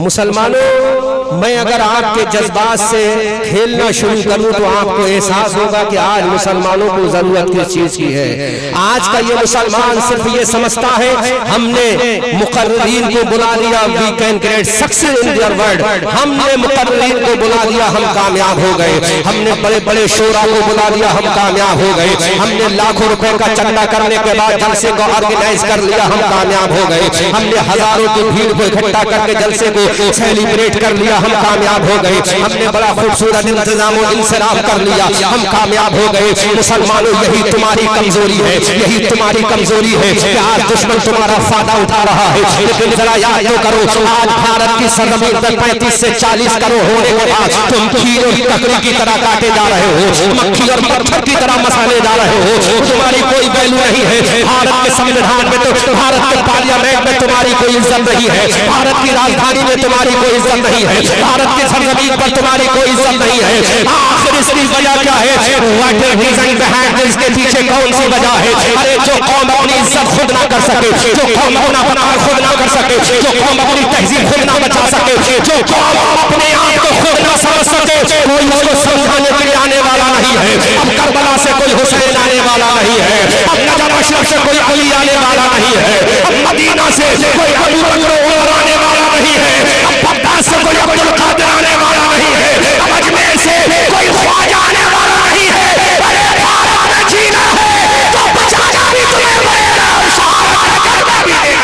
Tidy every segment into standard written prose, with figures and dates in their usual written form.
मुसलमानों, मैं अगर आपके जज्बात से खेलना शुरू करूं तो आपको एहसास होगा कि आज मुसलमानों को जरूरत किस चीज की है। आज का ये मुसलमान सिर्फ ये समझता है हमने मुकर्रीन को बुला लिया, we can create success in their world, हमने मुकर्रीन को बुला लिया, हम कामयाब हो गए, हमने बड़े बड़े शोरा को बुला लिया, हम कामयाब हो गए, हमने लाखों रुपए का चंदा करने के बाद जलसे को ऑर्गेनाइज कर लिया, हम कामयाब हो गए, हमने हजारों की भीड़ को इकट्ठा करके जलसे को सेलिब्रेट कर लिया, हम कामयाब हो गए, हमने बड़ा खूबसूरत इंतजाम और इंसराफ कर लिया, हम कामयाब हो गए। मुसलमानों, यही तुम्हारी कमजोरी है, यही तुम्हारी कमजोरी है कि आज दुश्मन तुम्हारा फायदा उठा रहा है। लेकिन जरा याद तो करो, आज भारत की सरजमीन पर 35 से 40 करोड़ होने के बाद तुम खीर और ककड़ी की तरह काटे जा रहे हो, मक्खी और पत्थर की तरह मसाले जा रहे हो, तुम्हारी कोई वैल्यू नहीं है। भारत के संविधान में तो, भारत के पार्लियामेंट में तुम्हारी कोई इज्जत नहीं है, भारत की राजधानी में तुम्हारी कोई इज्जत नहीं है, भारत की सरजमीन पर तुम्हारी कोई इज्जत नहीं है। आखिर इसकी वजह क्या है? What is reason behind this? इसके पीछे कौन सी वजह है? अरे जो कौम अपनी इज्जत खुद ना कर सके, जो कौम अपना बनाव खुद ना कर सके, जो कौम अपनी तहजीब खुद ना बचा सके, जो कौम अपने आप को खुद ना समझ सके, कोई उसको समझाने के लिए आने वाला नहीं है। अब करबला से कोई हुसैन आने वाला नहीं है, अब नजर अशरफ से कोई अली आने वाला नहीं है, अब मदीना से कोई अबू बकर उमर आने वाला नहीं है, अब बगदाद से कोई अब्दुल कादिर आने वाला नहीं है, अब अजमेर से कोई ख्वाजा आने वाला नहीं है। अरे भारत में जीना है तो बचाना भी तुम्हें पड़ेगा और शहादत करना भी है।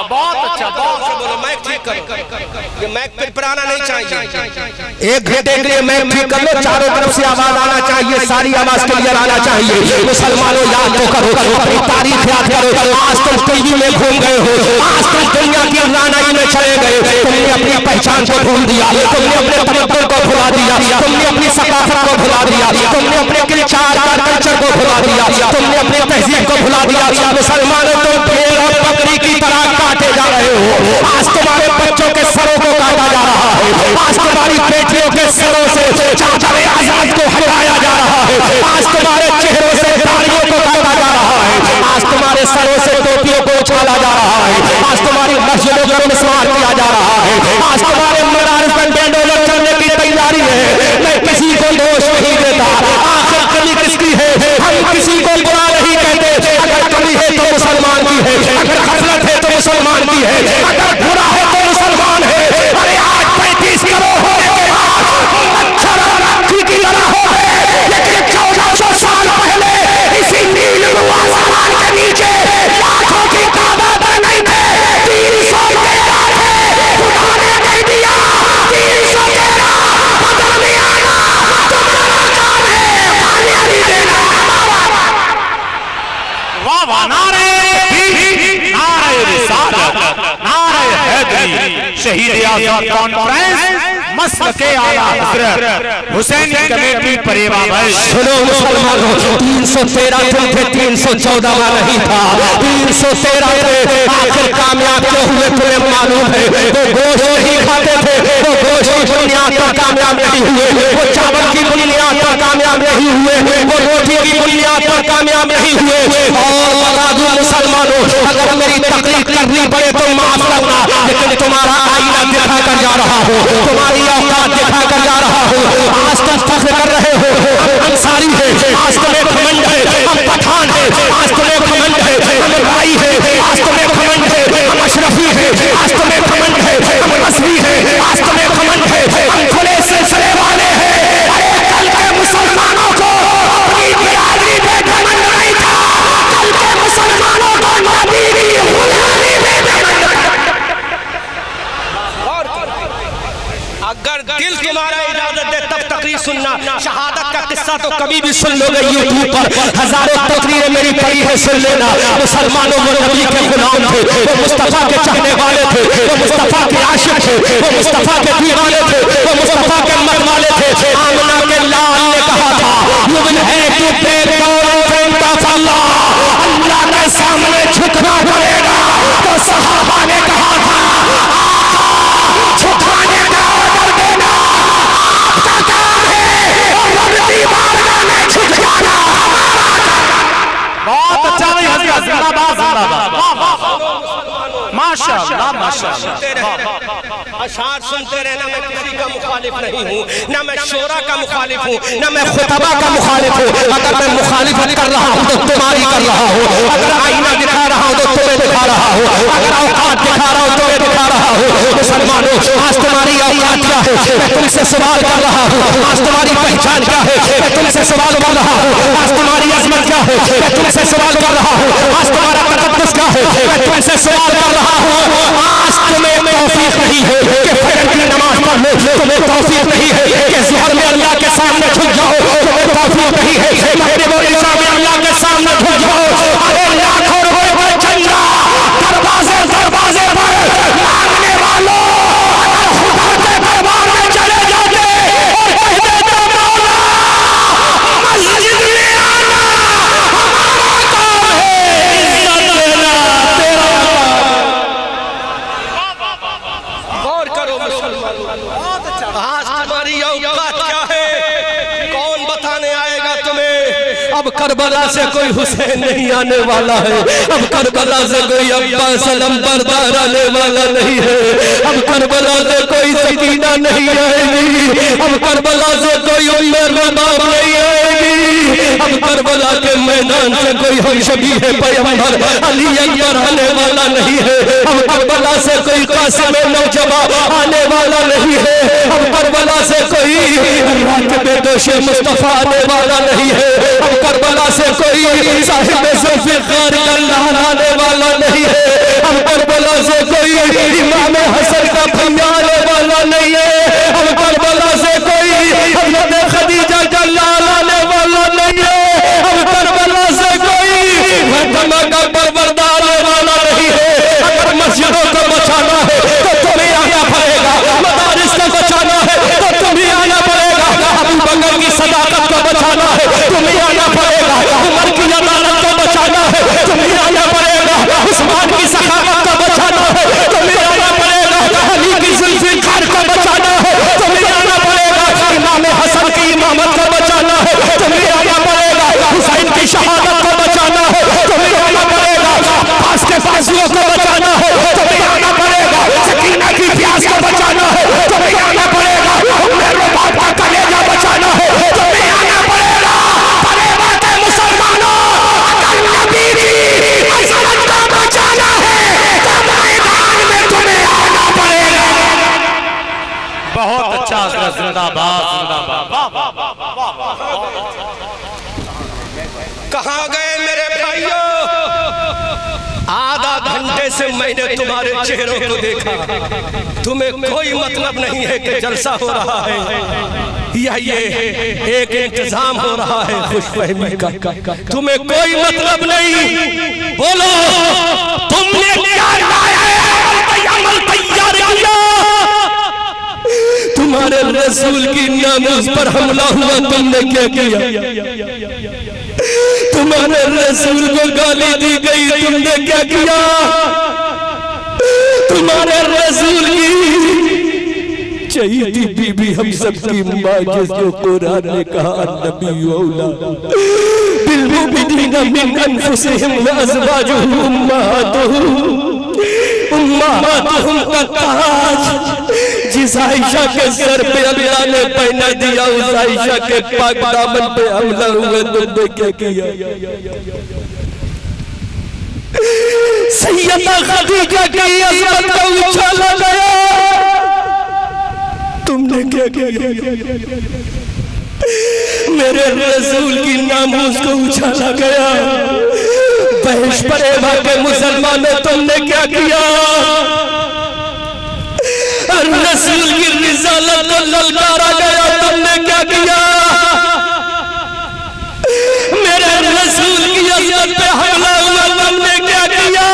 बहुत अच्छा, बहुत बोलो, मैक ठीक करो, ये मैक पे पुराना नहीं चाहिए, एक घंटे के लिए मैक ठीक कर लो, चारों तरफ से आवाज आना चाहिए, सारी आवाज क्लियर आना चाहिए। मुसलमानों, याद तो करो, अपनी तारीख याद करो। आज तुम टीवी में घूम गए हो, आज तुम दुनिया की रानाई में चले गए, तुमने अपनी पहचान को भूल दिया, तुमने अपने तमद्दुन को भुला दिया, तुमने अपनी सकाफत को भुला दिया, तुमने अपने कल्चर को भुला दिया, तुमने अपनी तहजीब को भुला दिया। मुसलमानों, तुम भेड़ और बकरी की तरह काटे जा रहे हो। आज तुम्हारे बच्चों के सरों को काटा जा रहा है, आज तुम्हारी बेटियों के सरों से चादर आजाद को हटाया जा रहा है, आज तुम्हारे चेहरों से दाढ़ियों को काटा जा रहा है, आज तुम्हारे सरों से टोपियों को उछाला जा रहा है, आज तुम्हारी मस्जिदों को मिसमार किया जा रहा है, आज तुम्हारे मदारिस में बेंडोलर चलने की तैयारी है। मैं किसी को दोष नहीं देता, आखिर कमी किसकी है? हम किसी को बुरा नहीं कहते। अगर कमी है तो मुसलमान की है, अगर गफलत है तो मुसलमान की है, अगर बुरा है तो मुसलमान है। अरे आज 35 करोड़ होने के बाद मच्छर और मक्खी की तरह हो गए, लेकिन 1400 साल पहले इसी नीलू आसमान के नीचे लाखों की तादाद में नहीं थे, 313 थे, खुदा ने नहीं दिया 313। बदल में आना तुम्हारा काम है, कामयाबी देना हमारा। वाह वाह, नारे शहीद आज़ाद कॉन्फ्रेंस मसलके आला हज़रत हुसैन कमेटी परेवाबाई। सुनो मुसलमानों, 313 थे, 314 नहीं था, 313 थे। आखिर कामयाब क्यों हुए तुम्हें मालूम है? वो गोश्त नहीं खाते थे, वो गोश्त की बुनियाद पर कामयाब नहीं हुए, वो चावल की बुनियाद पर कामयाब नहीं हुए, वो रोटी की बुनियाद पर कामयाब नहीं हुए। और बता दूं मुसलमानों, अगर मेरी तकलीफ करनी पड़े तो माफ करना, लेकिन तुम्हारा आईना दिखा कर जा रहा हो, तुम्हारी औकात दिखा कर जा रहा हो। आज तुम फख्र कर रहे हो हम अंसारी है, आज तुम्हें घमंड है हम पठान है, आज तुम्हें घमंड है हम राई है, आज तुम्हें घमंड है हम अशरफी है, आज तुम्हें घमंड है हम मसरी है, आज तुम्हें घमंड है हम खुले सिलसिले वाले हैं। अरे कल के मुसलमानों को अपनी बिरादरी पे घमंड नहीं था, कल के मुसलमानों को नबी की गुलामी पे घमंड था। अगर दिल तुम्हारा इजाजत दे तब तकरीर सुनना। शहादत का किस्सा तो कभी भी सुन लोगे यूट्यूब पर, हजारों तकरीरें मेरी पड़ी है, सुन लेना। मुसलमानों वो नबी के गुलाम थे, वो मुस्तफा के चाहने वाले थे, वो मुस्तफा के आशिक थे, वो मुस्तफा के दीवाने थे, वो मुस्तफा के मत वाले थे। आमना के लाल ने कहा था, यू विल हैव टू पे गॉड ऑफ अल्लाह, अल्लाह के सामने झुकना पड़ेगा। तो सहाबा ने कहा था, झुकाने का ऑर्डर देना आपका काम है, और रब की बारगाह में झुक जाना हमारा काम। बहुत अच्छा भाई, हज़रत जिंदाबाद जिंदाबाद, माशाअल्लाह। अशार सुनते रहना। मैं किसी का मुखालिफ नहीं हूँ, ना मैं शोरा का मुखालिफ हूँ, ना मैं खुतबा का मुखालिफ हूँ। अगर मैं मुखालिफत कर रहा हूँ तो तुम्हारी कर रहा हूँ, अगर आईना दिखा रहा हूँ तो तुम्हें दिखा रहा हूँ, अगर औकात दिखा रहा हूँ तो मैं दिखा रहा हूँ। मुसलमानों, आज तुम्हारी औकात क्या है मैं तुमसे सवाल कर रहा हूँ। आज तुम्हारी पहचान क्या है मैं तुमसे सवाल कर रहा हूँ। आज तुम्हारी अजमत क्या है मैं तुमसे सवाल कर रहा हूँ। आज तुम्हारा तकद्दुस क्या है मैं तुमसे सवाल कर रहा हूँ। आज तुम्हें तौफीक नहीं है कि फजर की नमाज पढ़ लो, तुम्हें तौफीक नहीं है कि ज़ुहर में अल्लाह के सामने झुक जाओ, तुम्हें तौफीक नहीं है मगरिब और इशा में अल्लाह के सामने झुक जाओ। अरे लाखों रुपए का चंदा दरवाजे दरवाजे पर मांगने वालों, अगर खुदा के दरबार में चले जाते और कह देते मौला मस्जिद में आना हमारा काम है, इज्जत देना तेरा काम। गौर करो मुसलमानों, आज तुम्हारी औकात क्या है कौन बताने आएगा तुम्हें। अब करबला से कोई हुसैन नहीं आने वाला है, अब करबला से कोई अब्बास अलंबरदार आने वाला नहीं है, अब करबला से कोई सकीना नहीं आएगी, अब करबला से कोई उम्मे रुबाब नहीं आएगी, अब करबला के मैदान से कोई हम शबीह पैगंबर अली अकबर आने वाला नहीं है, अब करबला से कोई कासिम नौजवा आने वाला नहीं है, अब करबला से कोई राकिब दोश मुस्तफा आने वाला नहीं है, अब करबला से कोई साहिब जुल्फिकार कल्लान आने वाला नहीं है, अब करबला से कोई इमाम हसन का भैया आने वाला नहीं है, अब करबला से कोई हज़रत खदीजा का लाल आने वाला नहीं है, अब करबला से कोई फातिमा का परवरदार आने वाला नहीं है। अगर मस्जिदों को बचाना है तो तुम्हें आना पड़ेगा, मदारिस को बचाना है तो तुम्हें आना पड़ेगा, अबू बकर की सदाकत को बचाना है तुम्हें आना पड़ेगा, उमर की अदालत को बचाना है तुम्हें आना पड़ेगा, उस्मान की सखावत को बचाना है तुम्हें आना पड़ेगा, अली की जुल्फिकार को बचाना है तुम्हें आना पड़ेगा, इमाम हसन की इमामत को बचाना है तुम्हें आना पड़ेगा, हुसैन की शहादत को बचाना है तुम्हें आना पड़ेगा, पास के बाजुओं को बचाना है तुम्हें आना पड़ेगा, सकीना की प्यास को बचाना है तुम्हें आना पड़ेगा, उम्मे रुबाब का कलेजा बचाना है तुम्हें आना पड़ेगा। बड़े बात है मुसलमानों, अगर नबी की अज़मत को बचाना है तो मैदान में तुम्हें आना पड़ेगा। बहुत अच्छा जिंदाबाद जिंदाबाद। कहाँ गए मेरे भाइयों, आधा घंटे से मैंने तुम्हारे चेहरों को देखा, तुम्हें कोई मतलब नहीं है कि जलसा हो रहा है या ये एक इंतजाम हो रहा है खुशफहमी का, तुम्हें कोई मतलब नहीं। बोलो तुमने क्या लाया है, अमल तैयार किया, तुम्हारे रसूल की नामूस पर हमला हुआ तुमने क्या किया, तुम्हारे रसूल को गाली दी गई तुमने क्या किया, तुम्हारे रसूल की चहीती बीबी हम सबकी माँ जिसको कुरान ने कहा नबी औला बिल मुमिनीना मिन अनफुसिहिम व अज़वाजुहुम उम्माहातुहुम का ताज जिस आयशा के सर पे अल्लाह ने पहना दिया उस आयशा के पाक दामन पे हमला हुआ तुमने क्या किया। सैयदा खदीजा की अज़मत को उछाला गया, तुमने क्या किया। मेरे रसूल की नामूस को उछाला गया, बहश परेवा के मुसलमानों तुमने क्या किया। रसूल की रिसालत को ललकारा गया, तुमने क्या किया। मेरे रसूल की अज़मत पे हमला हुआ, तुमने क्या किया।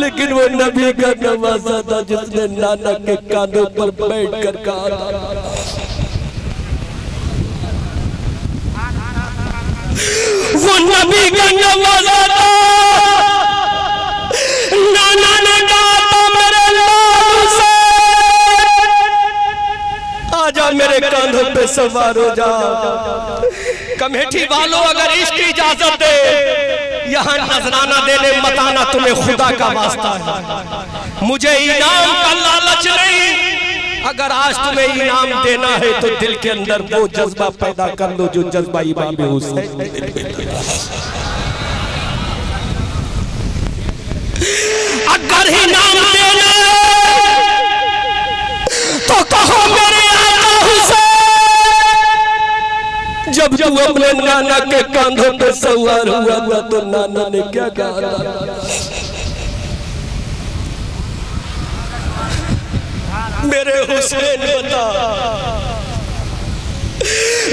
लेकिन वो नबी का नवासा था जिसने नाना के कांधों पर बैठ कर कहा था वो नबी का नवासा था, नाना ने कहा था मेरे लाल से आजा मेरे कांधों पे सवार हो जा। कमेटी वालों अगर इसकी इजाजत दे यहाँ नजराना देने मत आना, तुम्हें खुदा का वास्ता है। मुझे इनाम का लालच नहीं, अगर आज तुम्हें इनाम देना है तो दिल के अंदर वो जज्बा पैदा कर लो जो जज्बा इमाम हुसैन। अगर इनाम देना है तो कहो मेरे आका हुसैन। जब तू अपने नाना के कांधों पे सवार हुआ था तो नाना ने क्या कहा था? मेरे हुसैन बता,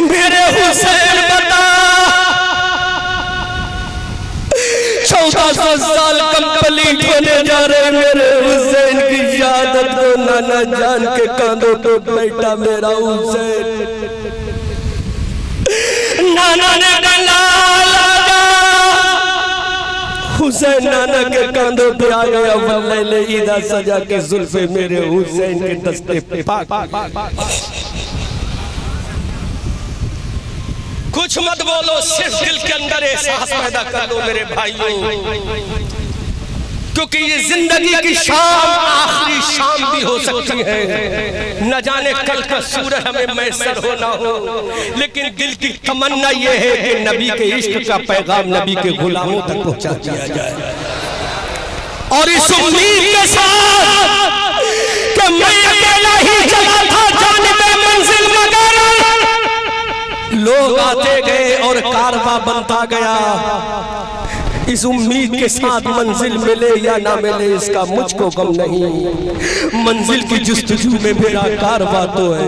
मेरे हुसैन बता, 1400 साल कंप्लीट होने जा रहे मेरे हुसैन की शहादत को नाना जान के कांधों पे बैठा मेरा हुसैन। नाना ने हुसैन नाना के कांधों पे आ गया, वल्लैले ईदा सजा के जुल्फे मेरे हुसैन के दस्ते पे पाक। कुछ मत बोलो, सिर्फ दिल के अंदर एहसास पैदा कर लो मेरे भाइयों, क्योंकि ये जिंदगी की शाम आखिरी शाम भी हो सकती है। न जाने कल का सूरज हमें मैसर हो ना हो, लेकिन दिल की तमन्ना ये है कि नबी के इश्क का पैगाम नबी के गुलामों तक पहुंचा दिया जाए। और इस उम्मीद के साथ कि मैं अकेला ही चला था जानिबे मंजिल मगर लोग आते गए और कारवां बनता गया। इस उम्मीद के साथ मंजिल मिले या ना मिले इसका मुझको गम नहीं, मंजिल की जुस्तजू में मेरा कारवां तो है।